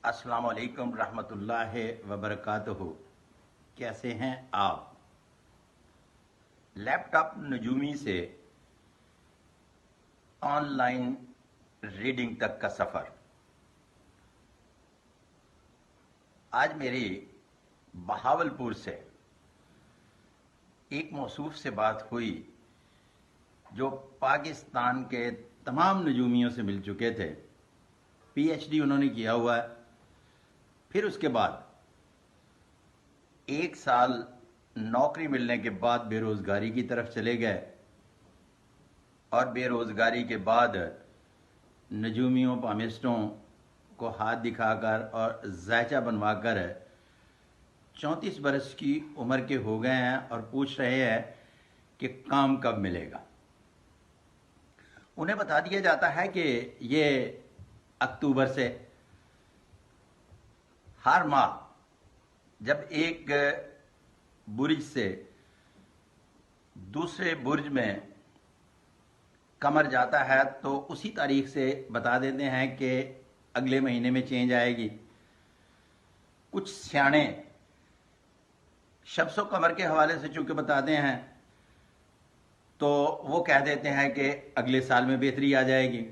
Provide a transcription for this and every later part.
السلام علیکم رحمۃ اللہ وبرکاتہ. کیسے ہیں آپ؟ لیپ ٹاپ نجومی سے آن لائن ریڈنگ تک کا سفر. آج میری بہاولپور سے ایک موصوف سے بات ہوئی جو پاکستان کے تمام نجومیوں سے مل چکے تھے. پی ایچ ڈی انہوں نے کیا ہوا ہے. پھر اس کے بعد 1 سال نوکری ملنے کے بعد بے روزگاری کی طرف چلے گئے اور بے روزگاری کے بعد نجومیوں پامسٹوں کو ہاتھ دکھا کر اور ذائچہ بنوا کر 34 برس کی عمر کے ہو گئے ہیں اور پوچھ رہے ہیں کہ کام کب ملے گا. انہیں بتا دیا جاتا ہے کہ یہ اکتوبر سے ہر ماہ جب ایک برج سے دوسرے برج میں کمر جاتا ہے تو اسی تاریخ سے بتا دیتے ہیں کہ اگلے مہینے میں چینج آئے گی. کچھ سیانے شمس و قمر کے حوالے سے چونکہ بتاتے ہیں تو وہ کہہ دیتے ہیں کہ اگلے سال میں بہتری آ جائے گی.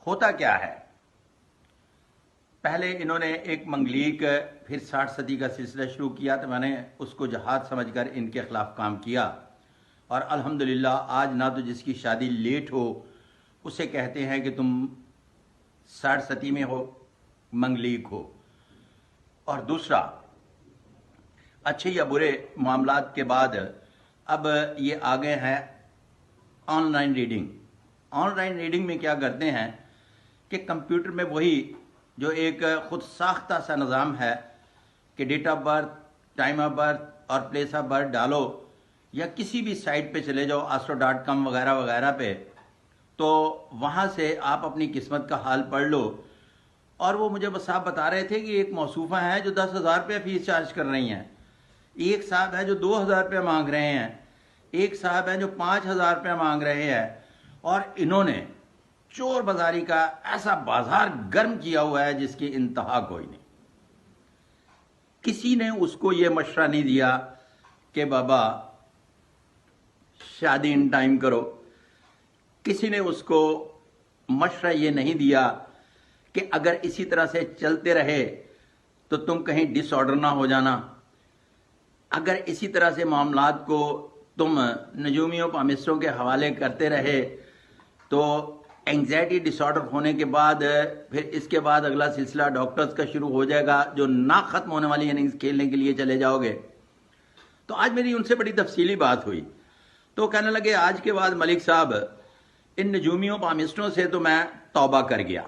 ہوتا کیا ہے؟ پہلے انہوں نے ایک منگلیک پھر 60 صدی کا سلسلہ شروع کیا تو میں نے اس کو جہاد سمجھ کر ان کے خلاف کام کیا اور الحمدللہ آج نہ تو جس کی شادی لیٹ ہو اسے کہتے ہیں کہ تم 60 صدی میں ہو، منگلیک ہو. اور دوسرا، اچھے یا برے معاملات کے بعد اب یہ آگے ہیں on line reading. On line reading میں کیا کرتے ہیں کہ کمپیوٹر میں وہی جو ایک خود ساختہ سا نظام ہے کہ date of birth, time of birth اور پلیس آف برتھ ڈالو یا کسی بھی سائٹ پہ چلے جاؤ astro.com وغیرہ وغیرہ پہ تو وہاں سے آپ اپنی قسمت کا حال پڑھ لو. اور وہ مجھے صاحب بتا رہے تھے کہ ایک موصوفہ ہیں جو 10,000 روپیہ فیس چارج کر رہی ہیں، ایک صاحب ہے جو 2,000 روپیہ مانگ رہے ہیں، ایک صاحب ہے جو 5,000 روپیہ مانگ رہے ہیں. اور انہوں نے چور بازاری کا ایسا بازار گرم کیا ہوا ہے جس کی انتہا کوئی نہیں. کسی نے اس کو یہ مشورہ نہیں دیا کہ بابا شادی ان ٹائم کرو. کسی نے اس کو مشورہ یہ نہیں دیا کہ اگر اسی طرح سے چلتے رہے تو تم کہیں ڈس آرڈر نہ ہو جانا. اگر اسی طرح سے معاملات کو تم نجومیوں پامسٹوں کے حوالے کرتے رہے تو اینگزائٹی ڈس آرڈر ہونے کے بعد پھر اس کے بعد اگلا سلسلہ ڈاکٹرز کا شروع ہو جائے گا جو نہ ختم ہونے والی اننگز کھیلنے کے لیے چلے جاؤ گے. تو آج میری ان سے بڑی تفصیلی بات ہوئی تو کہنے لگے آج کے بعد ملک صاحب ان نجومیوں پامسٹوں سے تو میں توبہ کر گیا.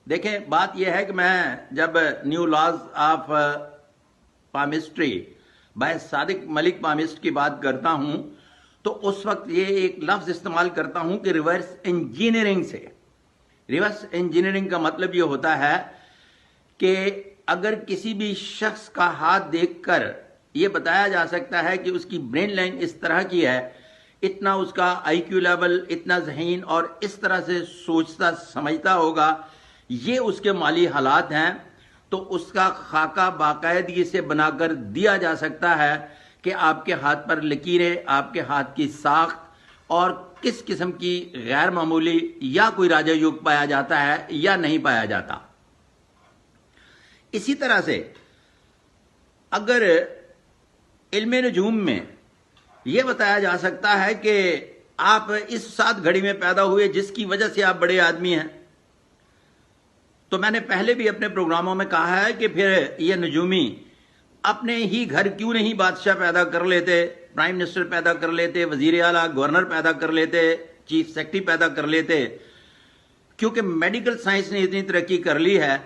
دیکھیں بات یہ ہے کہ میں جب new laws of palmistry by Sadiq Malik palmist کی بات کرتا ہوں تو اس وقت یہ ایک لفظ استعمال کرتا ہوں کہ ریورس انجینئرنگ سے. ریورس انجینئرنگ کا مطلب یہ ہوتا ہے کہ اگر کسی بھی شخص کا ہاتھ دیکھ کر یہ بتایا جا سکتا ہے کہ اس کی برین لائن اس طرح کی ہے، اتنا اس کا آئی کیو لیول، اتنا ذہین اور اس طرح سے سوچتا سمجھتا ہوگا، یہ اس کے مالی حالات ہیں، تو اس کا خاکہ باقاعدگی سے بنا کر دیا جا سکتا ہے کہ آپ کے ہاتھ پر لکیریں، آپ کے ہاتھ کی ساخت اور کس قسم کی غیر معمولی یا کوئی راجہ یوگ پایا جاتا ہے یا نہیں پایا جاتا. اسی طرح سے اگر علم نجوم میں یہ بتایا جا سکتا ہے کہ آپ اس سات گھڑی میں پیدا ہوئے جس کی وجہ سے آپ بڑے آدمی ہیں، تو میں نے پہلے بھی اپنے پروگراموں میں کہا ہے کہ پھر یہ نجومی اپنے ہی گھر کیوں نہیں بادشاہ پیدا کر لیتے، پرائم منسٹر پیدا کر لیتے، وزیر اعلیٰ، گورنر پیدا کر لیتے، چیف سیکرٹری پیدا کر لیتے. کیونکہ میڈیکل سائنس نے اتنی ترقی کر لی ہے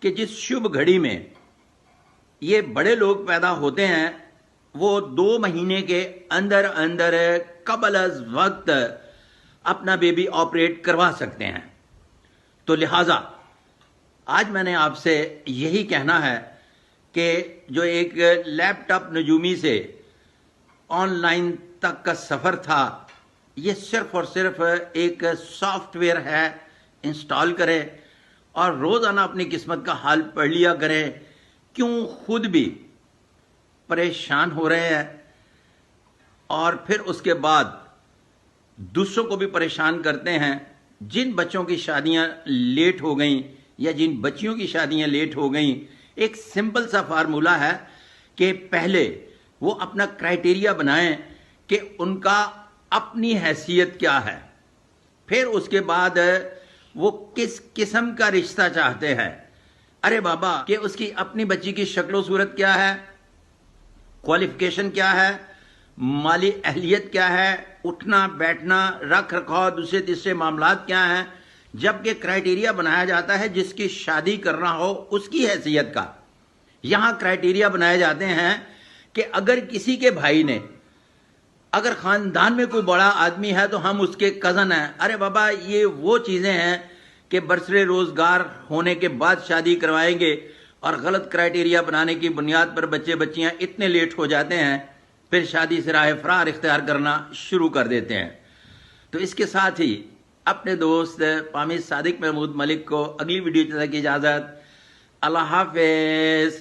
کہ جس شبھ گھڑی میں یہ بڑے لوگ پیدا ہوتے ہیں وہ 2 مہینے کے اندر اندر قبل از وقت اپنا بیبی آپریٹ کروا سکتے ہیں. تو لہٰذا آج میں نے آپ سے یہی کہنا ہے کہ جو ایک لیپ ٹاپ نجومی سے آن لائن تک کا سفر تھا، یہ صرف اور صرف ایک سافٹ ویئر ہے، انسٹال کرے اور روزانہ اپنی قسمت کا حال پڑھ لیا کریں. کیوں خود بھی پریشان ہو رہے ہیں اور پھر اس کے بعد دوسروں کو بھی پریشان کرتے ہیں. جن بچوں کی شادیاں لیٹ ہو گئیں یا جن بچیوں کی شادیاں لیٹ ہو گئیں، ایک سمپل سا فارمولہ ہے کہ پہلے وہ اپنا کرائیٹیریا بنائیں کہ ان کا اپنی حیثیت کیا ہے، پھر اس کے بعد وہ کس قسم کا رشتہ چاہتے ہیں. ارے بابا کہ اس کی اپنی بچی کی شکل و صورت کیا ہے، کوالیفیکیشن کیا ہے، مالی اہلیت کیا ہے، اٹھنا بیٹھنا رکھ رکھاؤ دوسرے تیسرے معاملات کیا ہیں. جبکہ کرائیٹیریا بنایا جاتا ہے جس کی شادی کرنا ہو اس کی حیثیت کا. یہاں کرائیٹیریا بنائے جاتے ہیں کہ اگر کسی کے بھائی نے، اگر خاندان میں کوئی بڑا آدمی ہے تو ہم اس کے کزن ہیں. ارے بابا یہ وہ چیزیں ہیں کہ برسر روزگار ہونے کے بعد شادی کروائیں گے، اور غلط کرائیٹیریا بنانے کی بنیاد پر بچے بچیاں اتنے لیٹ ہو جاتے ہیں، پھر شادی سے راہ فرار اختیار کرنا شروع کر دیتے ہیں. تو اس کے ساتھ ہی اپنے دوست پامیر صادق محمود ملک کو اگلی ویڈیو تک اجازت. اللہ حافظ.